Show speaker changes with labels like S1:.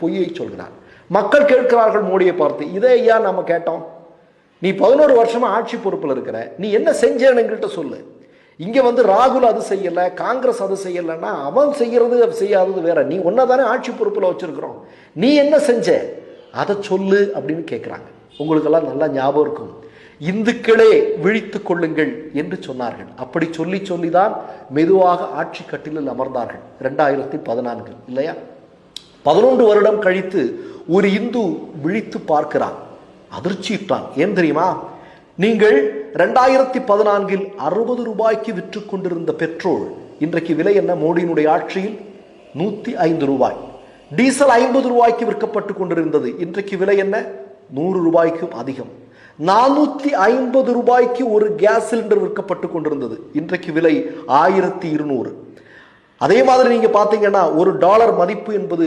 S1: பொய்யை சொல்கிறார். மக்கள் கேட்கிறார்கள் மோடியை பார்த்து, இதை ஐயா நம்ம கேட்டோம், நீ 11 வருஷமா ஆட்சி பொறுப்பில் இருக்கிற, நீ என்ன செஞ்சேன்னு எங்கள்கிட்ட சொல்லு. இங்க வந்து ராகுல் அது செய்யல, காங்கிரஸ் அது செய்யலைன்னா அவன் செய்யறது செய்யாதது வேற. நீ ஒன்னதானே ஆட்சி பொறுப்பில் வச்சிருக்கிறோம், நீ என்ன செஞ்ச அதை சொல்லு அப்படின்னு கேட்கிறாங்க. உங்களுக்கெல்லாம் நல்லா ஞாபகம் இருக்கும், இந்துக்களே விழித்து கொள்ளுங்கள் என்று சொன்னார்கள். அப்படி சொல்லி சொல்லிதான் மெதுவாக ஆட்சி கட்டிலில் அமர்ந்தார்கள் 2014 இல்லையா? 11 வருடம் கழித்து ஒரு இந்து விழித்து பார்க்கிறான், அதிர்ச்சிட்டான். ஏன் தெரியுமா? நீங்கள் 2014 60 ரூபாய்க்கு விற்று கொண்டிருந்த பெட்ரோல் இன்றைக்கு விலை என்ன? மோடியினுடைய ஆட்சியில் 105 ரூபாய். டீசல் 50 ரூபாய்க்கு விற்கப்பட்டு கொண்டிருந்தது, இன்றைக்கு விலை என்ன? 100 ரூபாய்க்கும் அதிகம். 450 ரூபாய்க்கு ஒரு கேஸ் சிலிண்டர் விற்கப்பட்டு கொண்டிருந்தது, இன்றைக்கு விலை 1200. அதே மாதிரி நீங்க பாத்தீங்கன்னா $1 மதிப்பு என்பது